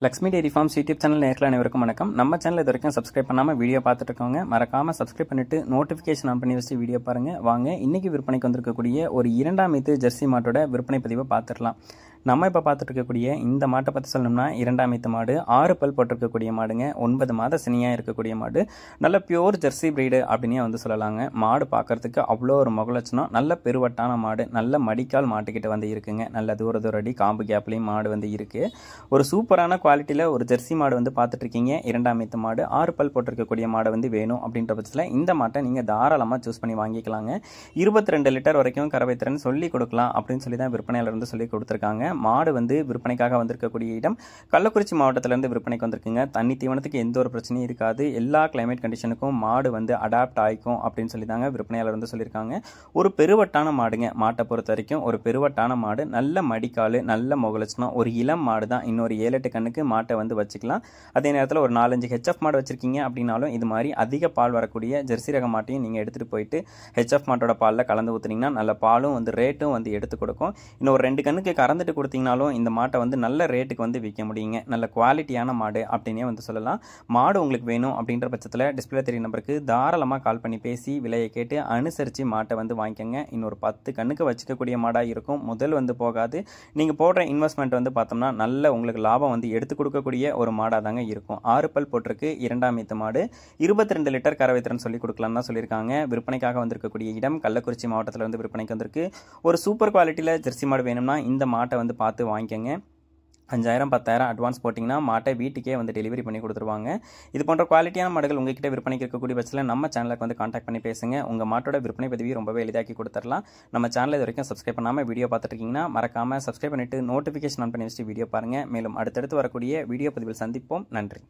Lakshmi Dairy Farms YouTube channel நேயர்கள் அனைவருக்கும் வணக்கம். நம்ம சேனல் இது வரைக்கும் சப்ஸ்கிரைப் பண்ணாமல் வீடியோ பார்த்துட்டு இருக்கவங்க மறக்காம சப்ஸ்கிரைப் பண்ணிட்டு நோட்டிஃபிகேஷன் ஆன் பண்ணி வச்சு வீடியோ பாருங்க. வாங்க இன்னைக்கு விற்பனைக்கு வந்திருக்கக்கூடிய ஒரு 2ஆம் ஈத்து ஜெர்சி மாட்டோட விற்பனை பதிவை பார்த்துடலாம். நம்ம இப்போ பார்த்துட்டு இருக்கக்கூடிய இந்த மாட்டை பற்றி சொல்லணும்னா 2ஆம் ஈத்து மாடு, 6 பல் போட்டிருக்கக்கூடிய மாடுங்க, 9 மாத சினியாக இருக்கக்கூடிய மாடு, நல்ல பியூர் ஜெர்சி பிரீடு அப்படின்னே வந்து சொல்லலாங்க. மாடு பார்க்கறதுக்கு அவ்வளோ ஒரு முகலட்சணம், நல்ல பெருவட்டான மாடு, நல்ல மடிக்கால் மாட்டுக்கிட்ட வந்து இருக்குங்க. நல்ல தூர அடி காம்பு கேப்லேயும் மாடு வந்து இருக்கு. ஒரு சூப்பரான குவாலிட்டியில் ஒரு ஜெர்சி மாடு வந்து பார்த்துட்டு இருக்கீங்க. 2ஆம் ஈத்து மாடு, 6 பல் போட்டிருக்கக்கூடிய மாடை வந்து வேணும் அப்படின்ற பட்சத்தில் இந்த மாட்டை நீங்கள் தாராளமாக சூஸ் பண்ணி வாங்கிக்கலாங்க. 22 லிட்டர் வரைக்கும் கறவை திறன் சொல்லி கொடுக்கலாம் அப்படின்னு சொல்லி தான் விற்பனையாளர் வந்து சொல்லி கொடுத்துருக்காங்க. மாடு வந்து விற்பனைக்காக வந்திருக்கக்கூடிய இடம் கள்ளக்குறிச்சி மாவட்டத்திலிருந்து விற்பனைக்கு வந்திருக்குங்க. தண்ணி தீவனத்துக்கு எந்த ஒரு பிரச்சனையும் இருக்காது. எல்லா கிளைமேட் கண்டிஷனுக்கும் மாடு வந்து அடாப்ட் ஆகிக்கும் அப்படின்னு சொல்லி தாங்க விற்பனையாளர் வந்து சொல்லியிருக்காங்க. ஒரு பெருவட்டான மாடுங்க. மாட்டை பொறுத்த வரைக்கும் ஒரு பெருவட்டான மாடு, நல்ல மடிக்கால், நல்ல முகலட்சணம், ஒரு இளம் மாடு தான். இன்னொரு 7-8 கண்ணுக்கு மாட்டை வந்து வச்சுக்கலாம். அதே நேரத்தில் ஒரு 4-5 ஹெச்எஃப் மாடு வச்சிருக்கீங்க அப்படின்னாலும் இது மாதிரி அதிக பால் வரக்கூடிய ஜெர்சி ரக மாட்டையும் நீங்கள் எடுத்துகிட்டு போயிட்டு ஹெச்எஃப் மாட்டோட பாலில் கலந்து ஊற்றுனீங்கன்னா நல்ல பாலும் வந்து ரேட்டும் வந்து எடுத்து கொடுக்கும். இன்னும் ஒரு 2 கண்ணுக்கு கறந்துட்டு கொடுத்தீங்கனாலும் இந்த மாட்டை வந்து நல்ல ரேட்டுக்கு வந்து விற்க முடியுங்க. நல்ல குவாலிட்டியான மாடு அப்படின்னே வந்து சொல்லலாம். மாடு உங்களுக்கு வேணும் அப்படின்ற பட்சத்தில் டிஸ்பிளே தெரிய நம்பருக்கு தாராளமாக கால் பண்ணி பேசி விலையை கேட்டு அனுசரித்து மாட்டை வந்து வாங்கிக்கோங்க. இன்னொரு 10 கண்ணுக்கு வச்சுக்கக்கூடிய மாடாக இருக்கும். முதல் வந்து போகாது. நீங்கள் போடுற இன்வெஸ்ட்மெண்ட் வந்து பார்த்தோம்னா நல்ல உங்களுக்கு லாபம் வந்து எடுத்து கொடுக்கக்கூடிய ஒரு மாடாக தாங்க இருக்கும். 6 பல் போட்டிருக்கு, 2ஆம் ஈத்து மாடு, 22 லிட்டர் கறவை திறன் சொல்லி கொடுக்கலாம்னு தான் சொல்லியிருக்காங்க. விற்பனைக்காக வந்திருக்கக்கூடிய இடம் கள்ளக்குறிச்சி மாவட்டத்தில் வந்து விற்பனைக்கு வந்திருக்கு. ஒரு சூப்பர் குவாலிட்டியில் ஜெர்சி மாடு வேணும்னா இந்த மாட்டை வந்து பார்த்து வாங்கிக்கோங்க. 5000-10,000 அட்வான்ஸ் போட்டிங்கன்னா மாட்டை வீட்டுக்கே வந்து டெலிவரி பண்ணி கொடுத்துருவாங்க. இது போன்ற குவாலிட்டியான மாடுகள் உங்ககிட்ட விற்பனைக்கு இருக்கக்கூடிய பட்சத்தில் நம்ம சேனலுக்கு வந்து கான்டாக்ட் பண்ணி பேசுங்க. உங்கள் மாட்டோட விற்பனை பதிவு ரொம்பவே எளிதாக்கி கொடுத்துடலாம். நம்ம சேனல் இது வரைக்கும் சப்ஸ்கிரைப் பண்ணாமல் வீடியோ பார்த்துட்டு இருக்கீங்கன்னா மறக்காமல் சப்ஸ்கிரைப் பண்ணிட்டு நோட்டிஃபிகேஷன் ஆன் பண்ணி வச்சுட்டு வீடியோ பாருங்கள். மேலும் அடுத்தடுத்து வரக்கூடிய வீடியோ பதிவில் சந்திப்போம். நன்றி.